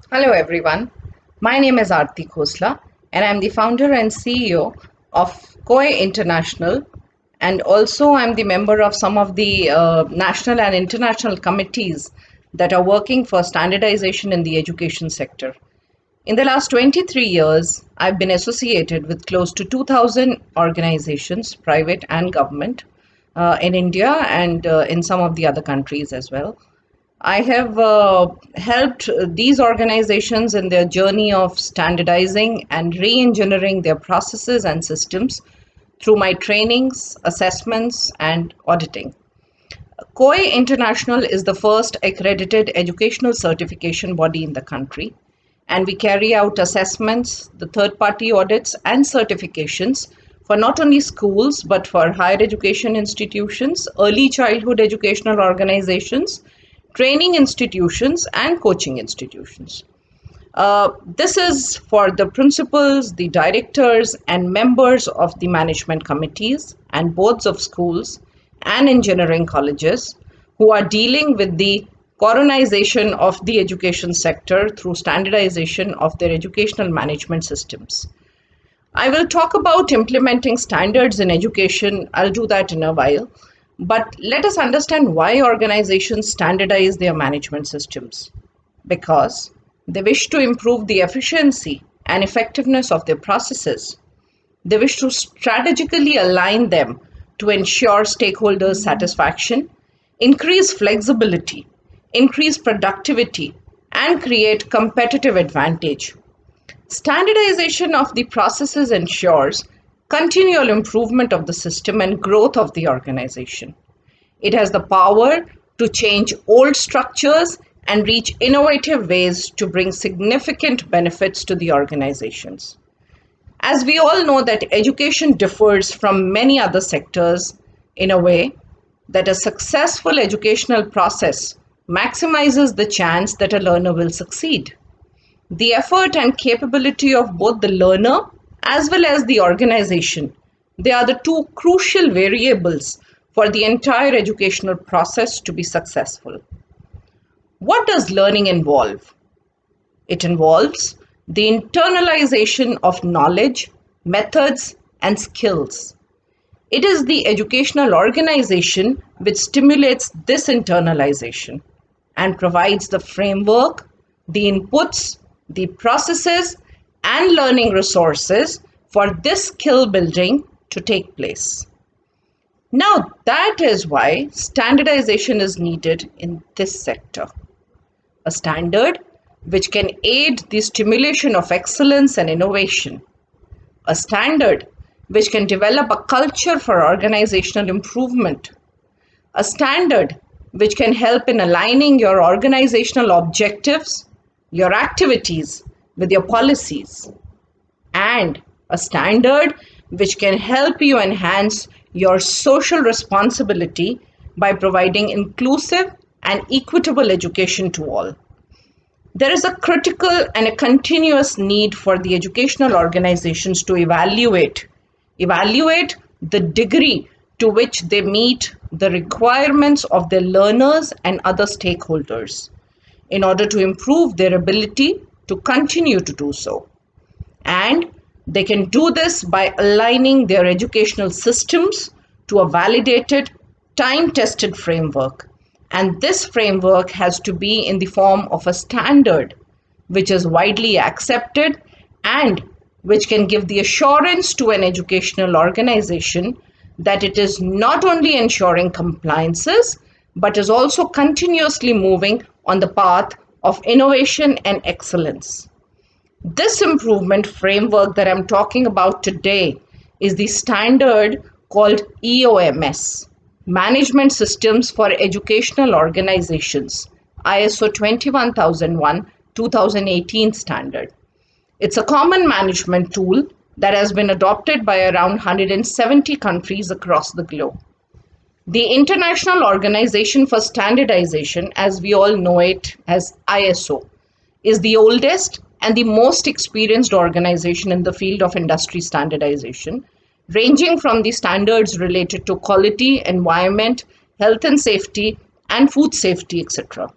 Hello everyone, my name is Aarti Khosla and I'm the founder and CEO of COE International, and also I'm the member of some of the national and international committees that are working for standardization in the education sector. In the last 23 years, I've been associated with close to 2,000 organizations, private and government, in India and in some of the other countries as well. I have helped these organizations in their journey of standardizing and re engineering their processes and systems through my trainings, assessments, and auditing. COE International is the first accredited educational certification body in the country, and we carry out assessments, the third party audits, and certifications for not only schools but for higher education institutions, early childhood educational organizations, training institutions, and coaching institutions. This is for the principals, the directors, and members of the management committees and boards of schools and engineering colleges who are dealing with the coronization of the education sector through standardization of their educational management systems. I will talk about implementing standards in education. I'll do that in a while. But let us understand why organizations standardize their management systems. Because they wish to improve the efficiency and effectiveness of their processes. They wish to strategically align them to ensure stakeholders' satisfaction, increase flexibility, increase productivity, and create competitive advantage. Standardization of the processes ensures continual improvement of the system and growth of the organization. It has the power to change old structures and reach innovative ways to bring significant benefits to the organizations. As we all know that education differs from many other sectors in a way that a successful educational process maximizes the chance that a learner will succeed. The effort and capability of both the learner as well as the organization, they are the two crucial variables for the entire educational process to be successful. What does learning involve? It involves the internalization of knowledge, methods, and skills. It is the educational organization which stimulates this internalization and provides the framework, the inputs, the processes, and learning resources for this skill building to take place. Now, that is why standardization is needed in this sector. A standard which can aid the stimulation of excellence and innovation. A standard which can develop a culture for organizational improvement. A standard which can help in aligning your organizational objectives, your activities with your policies. And a standard which can help you enhance your social responsibility by providing inclusive and equitable education to all. There is a critical and a continuous need for the educational organizations to evaluate the degree to which they meet the requirements of their learners and other stakeholders in order to improve their ability to continue to do so. And they can do this by aligning their educational systems to a validated, time tested framework. And this framework has to be in the form of a standard which is widely accepted and which can give the assurance to an educational organization that it is not only ensuring compliances but is also continuously moving on the path of innovation and excellence. This improvement framework that I'm talking about today is the standard called EOMS, Management Systems for Educational Organizations, ISO 21001 2018 standard. It's a common management tool that has been adopted by around 170 countries across the globe. The International Organization for Standardization, as we all know it as ISO, is the oldest and the most experienced organization in the field of industry standardization, ranging from the standards related to quality, environment, health and safety, and food safety, etc.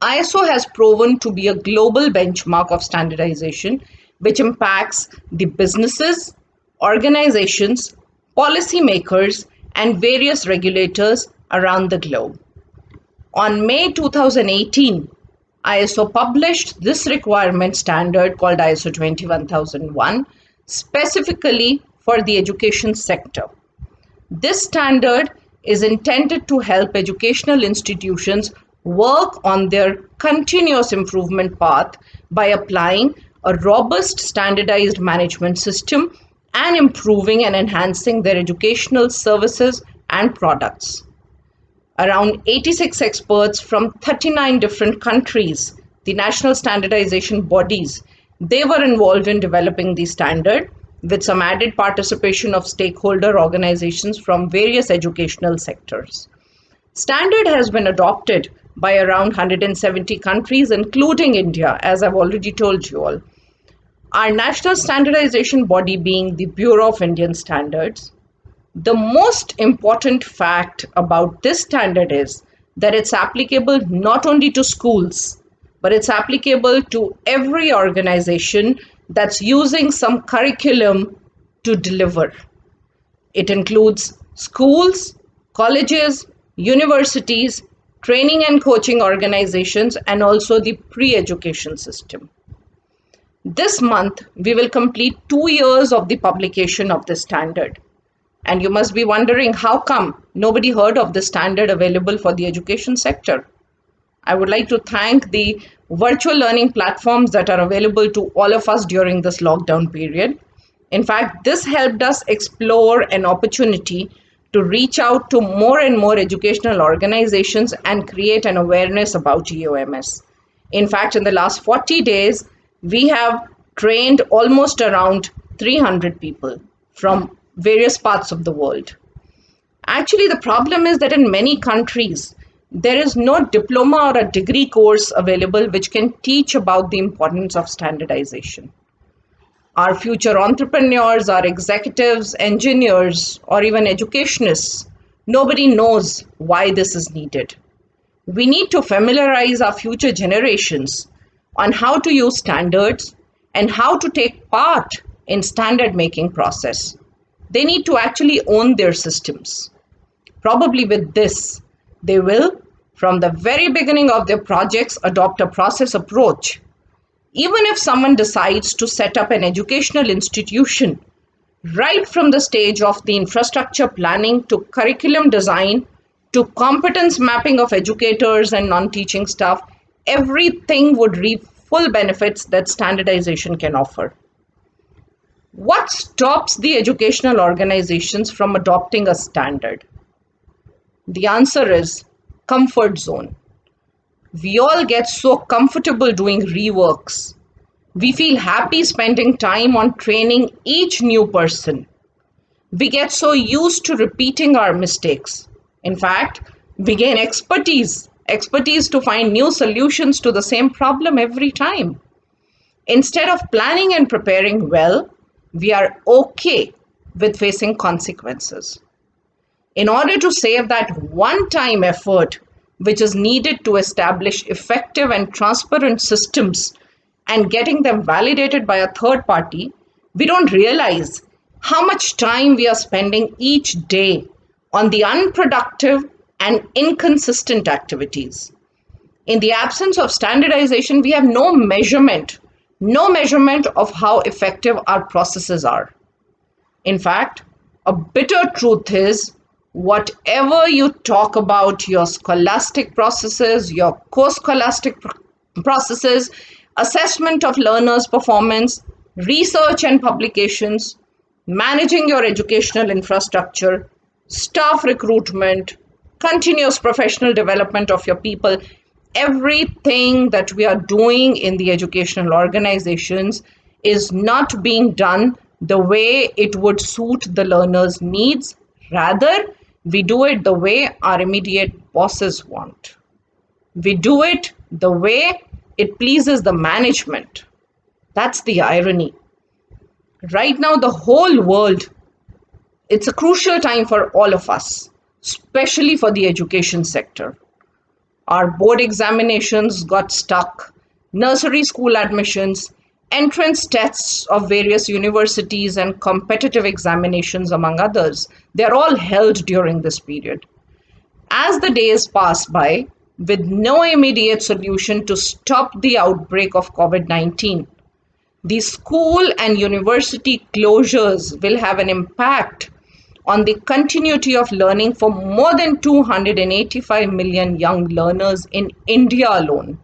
ISO has proven to be a global benchmark of standardization, which impacts the businesses, organizations, policymakers, and various regulators around the globe. On May 2018, ISO published this requirement standard called ISO 21001 specifically for the education sector. This standard is intended to help educational institutions work on their continuous improvement path by applying a robust standardized management system and improving and enhancing their educational services and products. Around 86 experts from 39 different countries, the national standardization bodies, they were involved in developing the standard with some added participation of stakeholder organizations from various educational sectors. Standard has been adopted by around 170 countries, including India, as I've already told you all. Our national standardization body being the Bureau of Indian Standards. The most important fact about this standard is that it's applicable not only to schools, but it's applicable to every organization that's using some curriculum to deliver. It includes schools, colleges, universities, training and coaching organizations, and also the pre-education system. This month, we will complete 2 years of the publication of this standard. And you must be wondering how come nobody heard of this standard available for the education sector. I would like to thank the virtual learning platforms that are available to all of us during this lockdown period. In fact, this helped us explore an opportunity to reach out to more and more educational organizations and create an awareness about EOMS. In fact, in the last 40 days, we have trained almost around 300 people from various parts of the world. Actually, the problem is that in many countries, there is no diploma or a degree course available which can teach about the importance of standardization. Our future entrepreneurs, our executives, engineers, or even educationists, nobody knows why this is needed. We need to familiarize our future generations on how to use standards and how to take part in standard making process. They need to actually own their systems. Probably with this, they will, from the very beginning of their projects, adopt a process approach. Even if someone decides to set up an educational institution, right from the stage of the infrastructure planning to curriculum design to competence mapping of educators and non-teaching staff, everything would reap full benefits that standardization can offer. What stops the educational organizations from adopting a standard? The answer is comfort zone. We all get so comfortable doing reworks. We feel happy spending time on training each new person. We get so used to repeating our mistakes. In fact, we gain expertise to find new solutions to the same problem every time. Instead of planning and preparing well, we are okay with facing consequences. In order to save that one-time effort which is needed to establish effective and transparent systems and getting them validated by a third party, we don't realize how much time we are spending each day on the unproductive and inconsistent activities. In the absence of standardization, we have no measurement of how effective our processes are. In fact, a bitter truth is whatever you talk about your scholastic processes, your co-scholastic processes, assessment of learners' performance, research and publications, managing your educational infrastructure, staff recruitment, continuous professional development of your people, everything that we are doing in the educational organizations is not being done the way it would suit the learner's needs. Rather, we do it the way our immediate bosses want. We do it the way it pleases the management. That's the irony. Right now, the whole world, it's a crucial time for all of us, especially for the education sector. Our board examinations got stuck, nursery school admissions, entrance tests of various universities, and competitive examinations, among others. They're all held during this period. As the days pass by, with no immediate solution to stop the outbreak of COVID-19, the school and university closures will have an impact on the continuity of learning for more than 285 million young learners in India alone.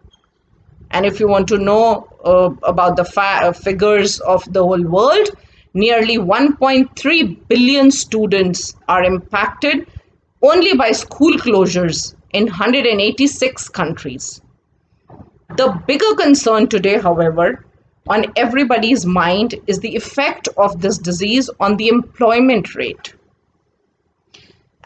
And if you want to know about the figures of the whole world, nearly 1.3 billion students are impacted only by school closures in 186 countries. The bigger concern today, however, on everybody's mind is the effect of this disease on the employment rate.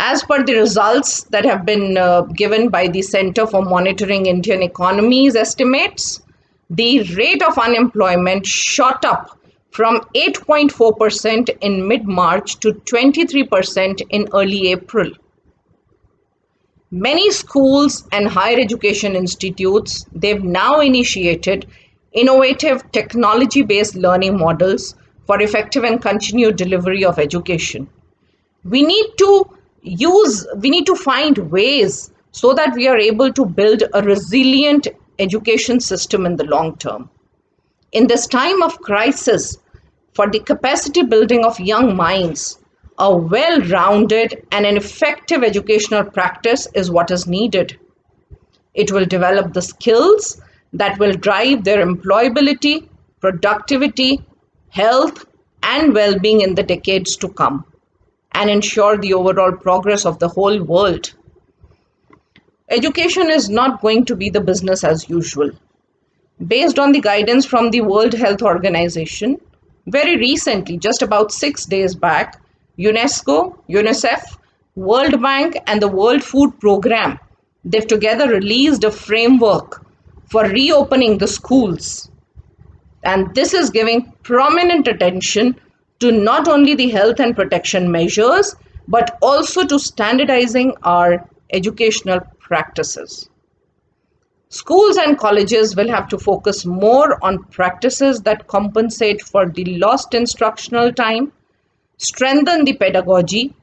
As per the results that have been given by the Center for Monitoring Indian Economy's estimates, the rate of unemployment shot up from 8.4% in mid-March to 23% in early April. Many schools and higher education institutes, they've now initiated innovative technology-based learning models for effective and continued delivery of education. We need to find ways so that we are able to build a resilient education system in the long term. In this time of crisis, for the capacity building of young minds, a well-rounded and an effective educational practice is what is needed. It will develop the skills that will drive their employability, productivity, health, and well-being in the decades to come, and ensure the overall progress of the whole world. Education is not going to be the business as usual. Based on the guidance from the World Health Organization, very recently, just about 6 days back, UNESCO, UNICEF, World Bank, and the World Food Programme, they've together released a framework for reopening the schools. And this is giving prominent attention to not only the health and protection measures, but also to standardizing our educational practices. Schools and colleges will have to focus more on practices that compensate for the lost instructional time, strengthen the pedagogy,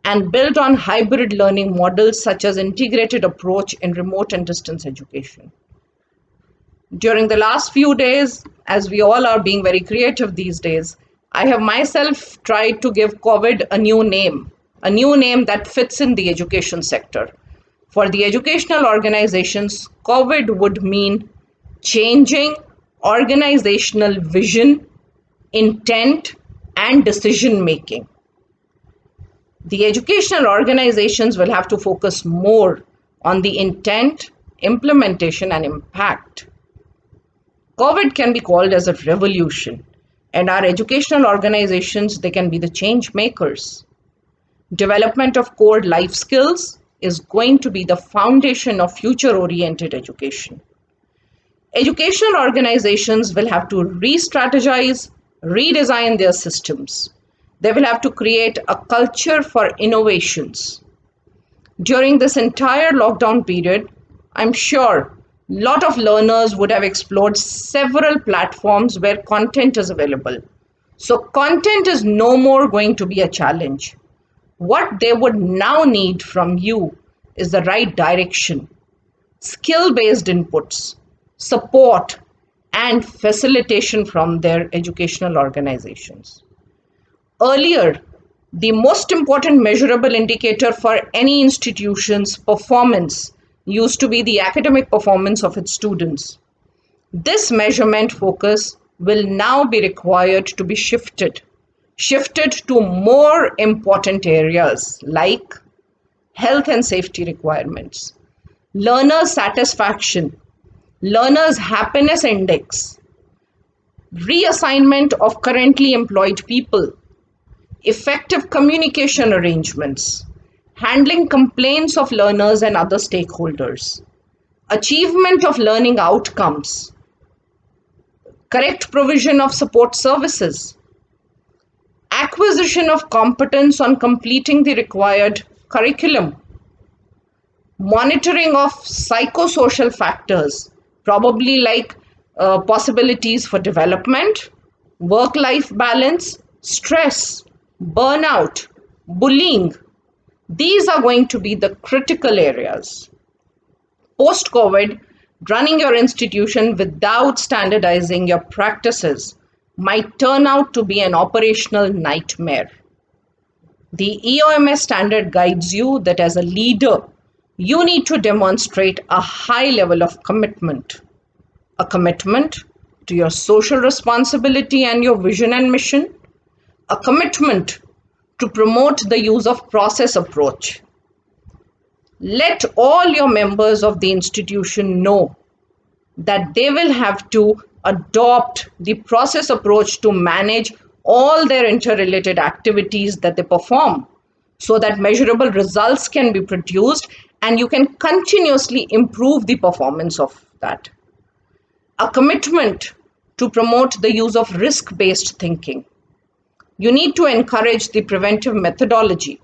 and build on hybrid learning models such as integrated approach in remote and distance education. During the last few days, as we all are being very creative these days, I have myself tried to give COVID a new name that fits in the education sector. For the educational organizations, COVID would mean changing organizational vision, intent, and decision making. The educational organizations will have to focus more on the intent, implementation, and impact. COVID can be called as a revolution, and our educational organizations, they can be the change makers. Development of core life skills is going to be the foundation of future-oriented education. Educational organizations will have to re-strategize, redesign their systems. They will have to create a culture for innovations. During this entire lockdown period, I'm sure a lot of learners would have explored several platforms where content is available. So content is no more going to be a challenge. What they would now need from you is the right direction, skill-based inputs, support, and facilitation from their educational organizations. Earlier, the most important measurable indicator for any institution's performance used to be the academic performance of its students. This measurement focus will now be required to be shifted to more important areas like health and safety requirements, learner satisfaction, learners' happiness index, reassignment of currently employed people, effective communication arrangements, handling complaints of learners and other stakeholders, achievement of learning outcomes, correct provision of support services, acquisition of competence on completing the required curriculum, monitoring of psychosocial factors, probably like possibilities for development, work life balance, stress, burnout, bullying. These are going to be the critical areas. Post COVID, running your institution without standardizing your practices might turn out to be an operational nightmare. The EOMS standard guides you that as a leader, you need to demonstrate a high level of commitment, a commitment to your social responsibility and your vision and mission, a commitment to promote the use of process approach. Let all your members of the institution know that they will have to adopt the process approach to manage all their interrelated activities that they perform so that measurable results can be produced and you can continuously improve the performance of that. A commitment to promote the use of risk-based thinking. You need to encourage the preventive methodology,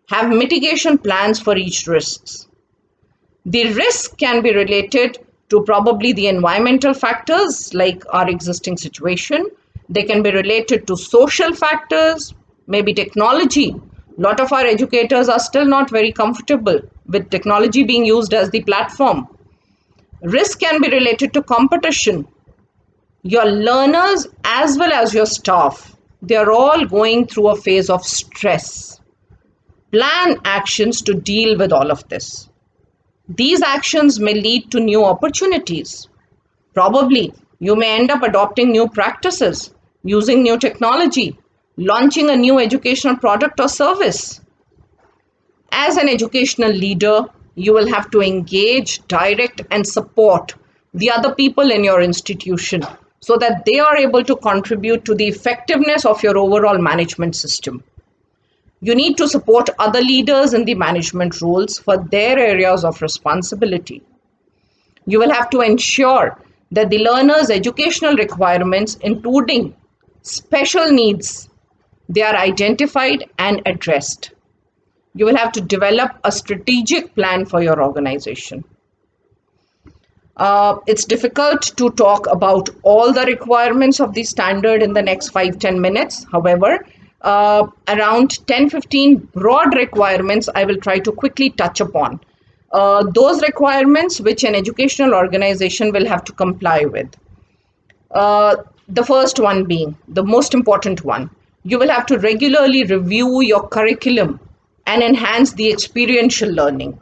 have mitigation plans for each risks. The risk can be related to probably the environmental factors like our existing situation. They can be related to social factors, maybe technology. A lot of our educators are still not very comfortable with technology being used as the platform. Risk can be related to competition. Your learners as well as your staff, they are all going through a phase of stress. Plan actions to deal with all of this. These actions may lead to new opportunities. Probably you may end up adopting new practices, using new technology, launching a new educational product or service. As an educational leader, you will have to engage, direct, and support the other people in your institution so that they are able to contribute to the effectiveness of your overall management system. You need to support other leaders in the management roles for their areas of responsibility. You will have to ensure that the learners' educational requirements, including special needs, they are identified and addressed. You will have to develop a strategic plan for your organization. It's difficult to talk about all the requirements of the standard in the next 5-10 minutes. However, around 10-15 broad requirements I will try to quickly touch upon. Those requirements which an educational organization will have to comply with. The first one being the most important one, you will have to regularly review your curriculum and enhance the experiential learning.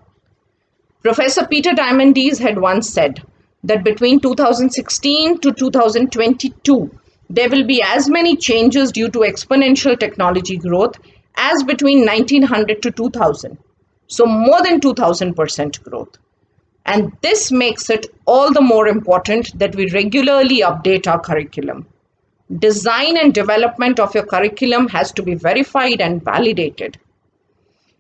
Professor Peter Diamandis had once said that between 2016 to 2022, there will be as many changes due to exponential technology growth as between 1900 to 2000. So more than 2000% growth. And this makes it all the more important that we regularly update our curriculum. Design and development of your curriculum has to be verified and validated.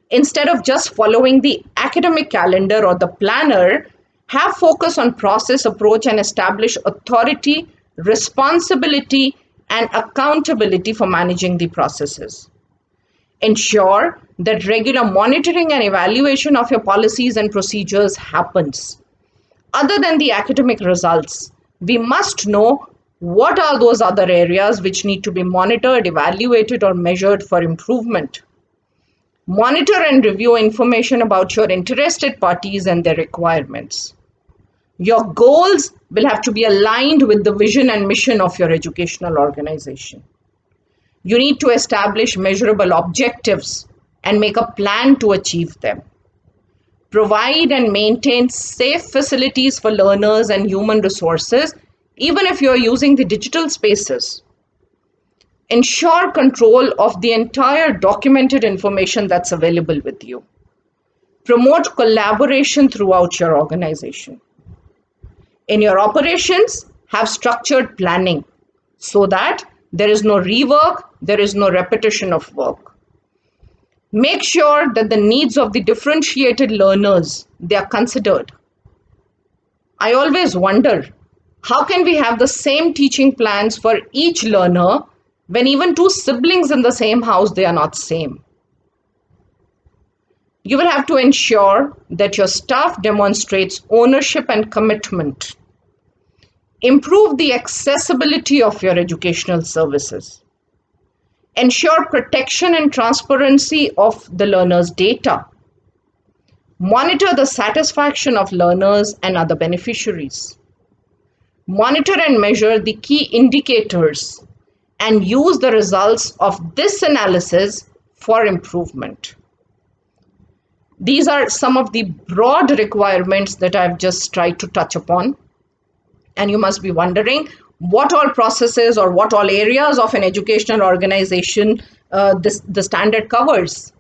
Instead of just following the academic calendar or the planner, have focus on process approach and establish authority, responsibility, and accountability for managing the processes. Ensure that regular monitoring and evaluation of your policies and procedures happens. Other than the academic results, we must know what are those other areas which need to be monitored, evaluated, or measured for improvement. Monitor and review information about your interested parties and their requirements. Your goals will have to be aligned with the vision and mission of your educational organization. You need to establish measurable objectives and make a plan to achieve them. Provide and maintain safe facilities for learners and human resources, even if you're using the digital spaces. Ensure control of the entire documented information that's available with you. Promote collaboration throughout your organization. In your operations, have structured planning so that there is no rework, there is no repetition of work. Make sure that the needs of the differentiated learners, they are considered. I always wonder, how can we have the same teaching plans for each learner when even two siblings in the same house, they are not same? You will have to ensure that your staff demonstrates ownership and commitment. Improve the accessibility of your educational services. Ensure protection and transparency of the learner's data. Monitor the satisfaction of learners and other beneficiaries. Monitor and measure the key indicators and use the results of this analysis for improvement. These are some of the broad requirements that I've just tried to touch upon. And you must be wondering what all processes or what all areas of an educational organization the standard covers.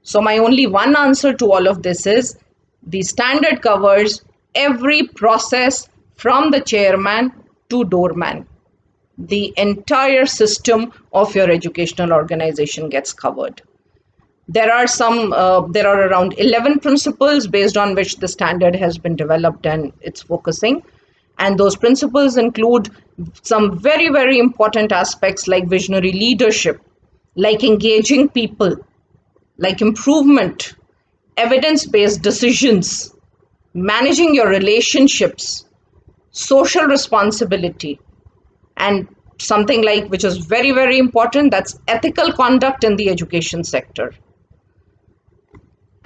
So my only one answer to all of this is the standard covers every process from the chairman to doorman. The entire system of your educational organization gets covered. There are around 11 principles based on which the standard has been developed and it's focusing. And those principles include some very, very important aspects like visionary leadership, like engaging people, like improvement, evidence-based decisions, managing your relationships, social responsibility, and something like, which is very, very important, that's ethical conduct in the education sector.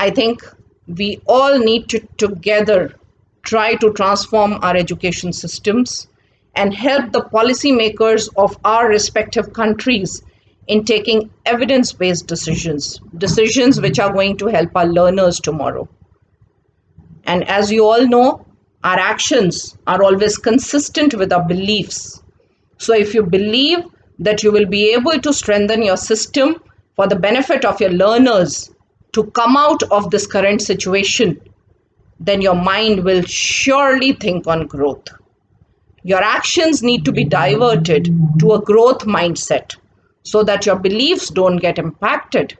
I think we all need to together try to transform our education systems and help the policymakers of our respective countries in taking evidence-based decisions which are going to help our learners tomorrow. And as you all know, our actions are always consistent with our beliefs. So if you believe that you will be able to strengthen your system for the benefit of your learners to come out of this current situation, then your mind will surely think on growth. Your actions need to be diverted to a growth mindset so that your beliefs don't get impacted.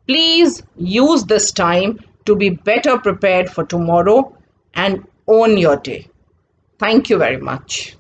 Please use this time to be better prepared for tomorrow and own your day. Thank you very much.